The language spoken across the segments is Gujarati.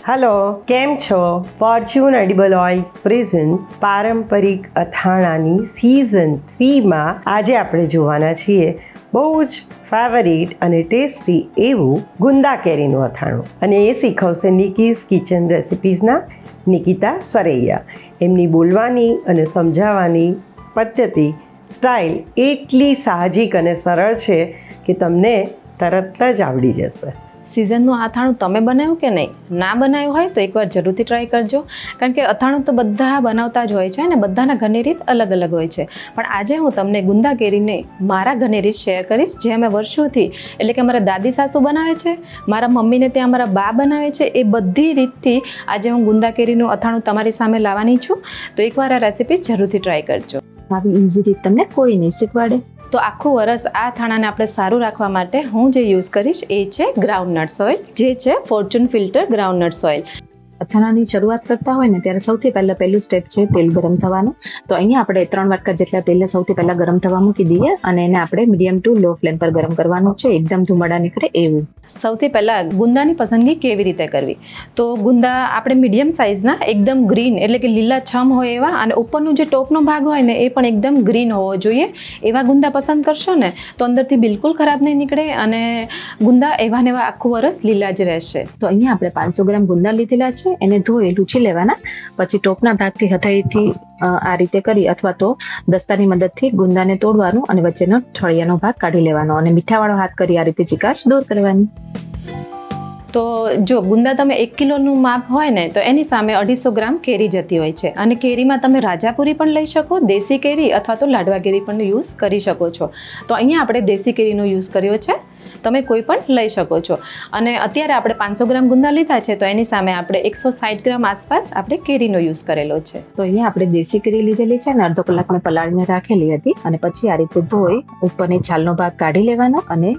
હલો, કેમ છો? ફોર્ચ્યુન એડિબલ ઓઇલ્સ પ્રેઝન્ટ પારંપરિક અથાણાની સિઝન 3માં આજે આપણે જોવાના છીએ બહુ જ ફેવરિટ અને ટેસ્ટી એવું ગુંદા કેરીનું અથાણું. અને એ શીખવશે નિકીઝ કિચન રેસિપીઝના નિકિતા સરૈયા. એમની બોલવાની અને સમજાવવાની પદ્ધતિ સ્ટાઇલ એટલી સાહજિક અને સરળ છે કે તમને તરત જ આવડી જશે. સિઝનનું અથાણું તમે બનાવ્યું કે નહીં? ના બનાવ્યું હોય તો એકવાર જરૂરથી ટ્રાય કરજો, કારણ કે અથાણું તો બધા બનાવતા જ હોય છે અને બધાના ઘરની રીત અલગ અલગ હોય છે. પણ આજે હું તમને ગુંદા કેરીને મારા ઘરની રીત શેર કરીશ, જે અમે વર્ષોથી, એટલે કે મારા દાદી સાસુ બનાવે છે, મારા મમ્મીને ત્યાં મારા બા બનાવે છે, એ બધી રીતથી આજે હું ગુંદા કેરીનું અથાણું તમારી સામે લાવવાની છું. તો એકવાર આ રેસિપી જરૂરથી ટ્રાય કરજો. આવી ઇઝી રીત તમને કોઈ નહીં શીખવાડે. તો આખું વરસ આ અથાણાને આપણે સારું રાખવા માટે હું જે યુઝ કરીશ એ છે ગ્રાઉન્ડનટ્સ ઓઇલ, જે છે ફોર્ચ્યુન ફિલ્ટર ગ્રાઉન્ડનટ્સ ઓઇલ. અથાણાની શરૂઆત કરતા હોય ને ત્યારે સૌથી પહેલું સ્ટેપ છે તેલ ગરમ થવાનું. તો અહીંયા આપણે 3 વાટકા જેટલા તેલને સૌથી પહેલા ગરમ થવા મૂકી દઈએ અને એને આપણે મીડિયમ ટુ લો ફ્લેમ પર ગરમ કરવાનું છે, એકદમ ધુમાડા નીકળે એવું. સૌથી પહેલાં ગુંદાની પસંદગી કેવી રીતે કરવી? તો ગુંદા આપણે મીડિયમ સાઇઝના, એકદમ ગ્રીન એટલે કે લીલા છમ હોય એવા, અને ઉપરનું જે ટોપનો ભાગ હોય ને એ પણ એકદમ ગ્રીન હોવો જોઈએ, એવા ગુંદા પસંદ કરશો ને તો અંદરથી બિલકુલ ખરાબ નહીં નીકળે અને ગુંદા એવા ને એવા આખું વરસ લીલા જ રહેશે. તો અહીંયા આપણે 500 ગ્રામ ગુંદા લીધેલા છે, એને ધોઈ લૂછી લેવાના. પછી ટોપના ભાગથી હથેળીથી આ રીતે કરી અથવા તો દસ્તાની મદદથી ગુંદાને તોડવાનું અને વચ્ચેનો ઠળિયાનો ભાગ કાઢી લેવાનો અને મીઠાવાળો હાથ કરી આ રીતે ચિકાશ દૂર કરવાની. તો જો ગુંદા તમે 1 કિલોનું માપ હોય ને તો એની સામે 250 ગ્રામ કેરી જતી હોય છે. અને કેરીમાં તમે રાજાપુરી પણ લઈ શકો, દેશી કેરી અથવા તો લાડવા કેરી પણ યુઝ કરી શકો છો. તો અહીંયા આપણે દેશી કેરીનો યુઝ કર્યો છે, તમે કોઈ પણ લઈ શકો છો. અને અત્યારે આપણે 500 ગ્રામ ગુંદા લીધા છે, તો એની સામે આપણે 160 ગ્રામ આસપાસ આપણે કેરીનો યુઝ કરેલો છે. તો અહીંયા આપણે દેશી કેરી લીધેલી છે ને અડધો કલાક મેં પલાળીને રાખેલી હતી, અને પછી આ રીતે ધોઈ ઉપરની છાલનો ભાગ કાઢી લેવાનો અને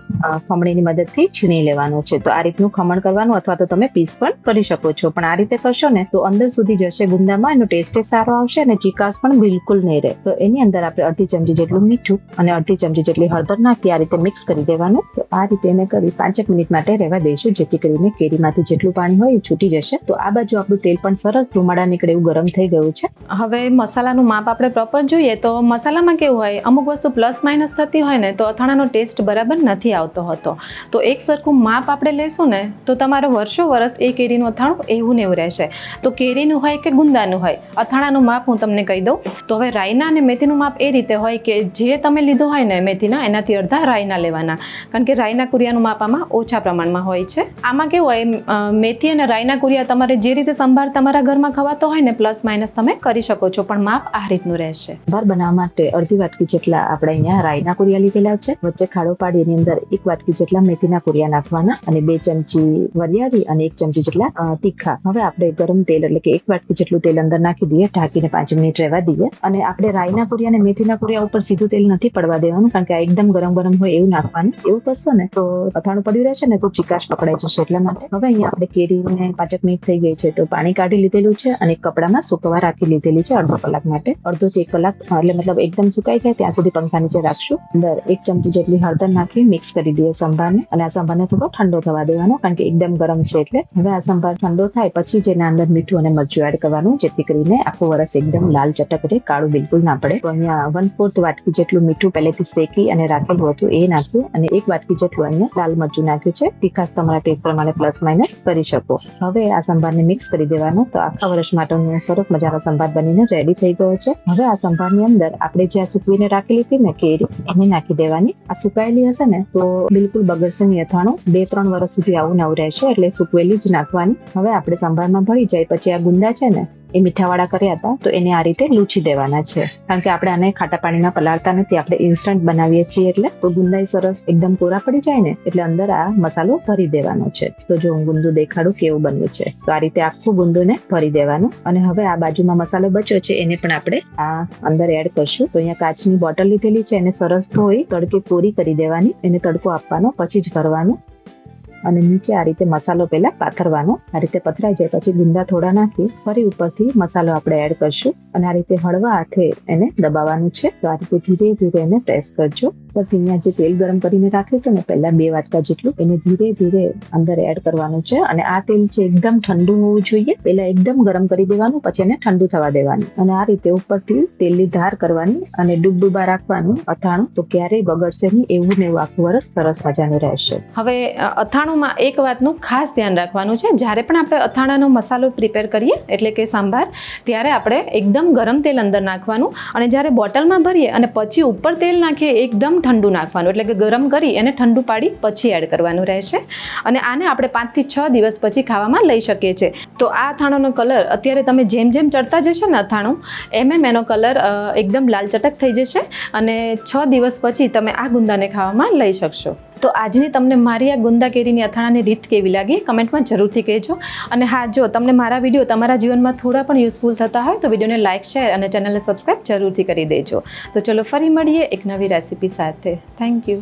ખમણીની મદદથી છીણી લેવાનો છે. તો આ રીતનું ખમણ કરવાનું, અથવા તો તમે પીસ પણ કરી શકો છો. પણ આ રીતે કરશો ને તો અંદર સુધી જશે ગુંદામાં, એનો ટેસ્ટ સારો આવશે અને ચીકાશ પણ બિલકુલ નહીં રહે. તો એની અંદર આપણે અડધી ચમચી જેટલું મીઠું અને અડધી ચમચી જેટલી હળદર નાખી આ રીતે મિક્સ કરી દેવાનું. તો આ રીતે એને કરી 5 મિનિટ માટે રહેવા દઈશું, જેથી કરીને કેરીમાંથી જેટલું પાણી હોય એ છૂટી જશે. તો આ બાજુ આપણું તેલ પણ સરસ ધુમાડા નીકળે એવું ગરમ થઈ ગયું છે. હવે મસાલાનું માપ આપણે પ્રોપર જોઈએ તો મસાલામાં કેવું હોય, અમુક વસ્તુ પ્લસ માઇનસ થતી હોય ને તો અથાણાનો ટેસ્ટ બરાબર નથી આવતો હતો. તો એક સરખું માપ આપણે લેશું ને તો તમારો વર્ષો વરસ એ કેરીનું અથાણું એવું ને એવું રહેશે. તો કેરીનું હોય કે ગુંદાનું હોય, અથાણાનું માપ હું તમને કહી દઉં. તો હવે રાઈના અને મેથીનું માપ એ રીતે હોય કે જે તમે લીધો હોય ને મેથીના, એનાથી અડધા રાઈના લેવાના, કારણ કે રાઈના કુરિયાનું માપ આમાં ઓછા પ્રમાણમાં હોય છે. આમાં કેવું હોય, મેથી અને રાઈના કુરિયા તમારે જે રીતે સંભાર તમારા ઘરમાં ખવાતો હોય ને પ્લસ માઇનસ તમે કરી શકો છો, પણ માપ આ રીતનું રહેશે. સંભાર બનાવવા માટે અડધી વાટકી જેટલા આપણે અહીંયા રાઈના કુરિયા લીધેલા છે. વચ્ચે ખાડો પાડી એની અંદર 1 વાટકી જેટલા મેથીના કુરિયા નાખવાના અને 2 ચમચી વરિયાળી અને 1 ચમચી જેટલા તીખા. હવે આપણે ગરમ તેલ એટલે કે 1 વાટકી જેટલું તેલ અંદર નાખી દઈએ, ઢાંકીને 5 મિનિટ રહેવા દઈએ. અને આપણે રાઈના કુરિયા અને મેથીના કુરિયા ઉપર સીધું તેલ નથી પડવા દેવાનું, કારણ કે આ એકદમ ગરમ ગરમ હોય એવું નાખવાનું. એવું કરશો ને તો અથાણું પડ્યું રહેશે ને તો ચીકાશ પકડાઈ જશે, એટલા માટે. હવે અહીંયા આપણે કેરીને 5 મિનિટ થઈ ગઈ છે, તો પાણી કાઢી લીધેલું છે અને કપડામાં સુકવવા રાખી લીધેલી છે અડધો કલાક માટે. અડધો થી 1 કલાક એટલે મતલબ એકદમ સુકાઈ જાય ત્યાં સુધી પંખા નીચે રાખશું. અંદર 1 ચમચી જેટલી હળદર નાખી મિક્સ કરી દઈએ સંભારને, અને આ સંભારને થોડો ઠંડો થવા દેવાનો, કારણ કે એકદમ ગરમ છે એટલે. હવે આ સંભાર ઠંડો થાય પછી જ એના અંદર મીઠું અને મરચું એડ કરવાનું, જેથી કરીને આખું વરસ એકદમ લાલ ચટક રહે, કાળું બિલકુલ ના પડે. તો અહીંયા 1/4 વાટકી જેટલું મીઠું પહેલેથી શેકી અને રાખેલું હતું એ નાખ્યું, અને 1 વાટકી જેટલું અહીંયા લાલ મરચું નાખ્યું છે. તીખાશ તમારા ટેસ્ટ પ્રમાણે પ્લસ માઇનસ કરી શકો. હવે આ સંભારને મિક્સ કરી દેવાનો. તો આખા વર્ષ માટેનો સરસ મજાનો સંભાર બનીને રેડી થઈ ગયો છે. હવે આ સંભારની અંદર આપણે જ્યાં સૂકવીને રાખેલી હતી ને કેરી, એને નાખી દેવાની. આ સુકાયેલી હશે ને તો બિલકુલ બગડશે નહીં અથાણું, 2-3 વર્ષ સુધી આવું નવું રહેશે, એટલે સૂકવેલી જ નાખવાની. હવે આપણે સંભારમાં ભળી જાય પછી આ ગુંદા છે ને એ મીઠાવાળા કર્યા હતા, તો એને આ રીતે લૂછી દેવાના છે, કારણ કે આપણે આને ખાટા પાણીમાં પલાળતા નથી, આપણે ઇન્સ્ટન્ટ બનાવીએ છીએ. એટલે તો ગુંદા સરસ એકદમ કોરા પડી જાય ને એટલે અંદર આ મસાલો ભરી દેવાનો છે. તો જો હું ગુંદુ દેખાડું કેવું બન્યું છે, તો આ રીતે આખું ગુંદુને ભરી દેવાનું. અને હવે આ બાજુમાં મસાલો બચ્યો છે એને પણ આપણે આ અંદર એડ કરશું. તો અહીંયા કાચની બોટલ લીધેલી છે, એને સરસ ધોઈ તડકે કોરી કરી દેવાની, એને તડકો આપવાનો પછી જ ભરવાનું. અને નીચે આ રીતે મસાલો પહેલા પાથરવાનો. આ રીતે પથરાઈ જાય પછી ગુંદા થોડા નાખી ફરી ઉપરથી મસાલો આપણે એડ કરશું, અને આ રીતે હળવા હાથે એને દબાવવાનું છે. તો આ રીતે ધીરે ધીરે એને પ્રેસ કરજો. ઉપરથી અહીંયા જે તેલ ગરમ કરીને રાખ્યું છે ને પહેલા 2 વાટકા જેટલું એને ધીરે ધીરે અંદર એડ કરવાનું છે. અને આ તેલ છે એકદમ ઠંડુ હોવું જોઈએ. પહેલા એકદમ ગરમ કરી દેવાનું, પછી એને ઠંડુ થવા દેવાનું. અને આ રીતે ઉપરથી તેલની ધાર કરવાની અને ડૂબડૂબા રાખવાનું અથાણું, તો ક્યારેય બગડશે નહીં. એવું ને એવું આખું વરસ સરસ મજાનું રહેશે. હવે અથાણુંમાં એક વાતનું ખાસ ધ્યાન રાખવાનું છે. જ્યારે પણ આપણે અથાણાનો મસાલો પ્રિપેર કરીએ એટલે કે સાંભાર, ત્યારે આપણે એકદમ ગરમ તેલ અંદર નાખવાનું, અને જ્યારે બોટલમાં ભરીએ અને પછી ઉપર તેલ નાખીએ એકદમ ઠંડુ નાખવાનું. એટલે કે ગરમ કરી એને ઠંડુ પાડી પછી એડ કરવાનું રહેશે. અને આને આપણે 5 થી 6 દિવસ પછી ખાવામાં લઈ શકીએ છીએ. તો આ અથાણાનો કલર અત્યારે તમે જેમ જેમ ચડતા જશે ને અથાણું, એમ એનો કલર એકદમ લાલ ચટક થઈ જશે, અને 6 દિવસ પછી તમે આ ગુંદાને ખાવામાં લઈ શકશો. તો આજની તમને મારી આ ગુંદા કેરીની અથાણાની રીત કેવી લાગી કમેન્ટમાં જરૂરથી કહેજો. અને હા, જો તમને મારા વિડીયો તમારા જીવનમાં થોડા પણ યુઝફુલ થતા હોય તો વિડીયોને લાઇક, શેર અને ચેનલને સબસ્ક્રાઈબ જરૂરથી કરી દેજો. તો ચલો ફરી મળીએ એક નવી રેસીપી સાથે. Thank you.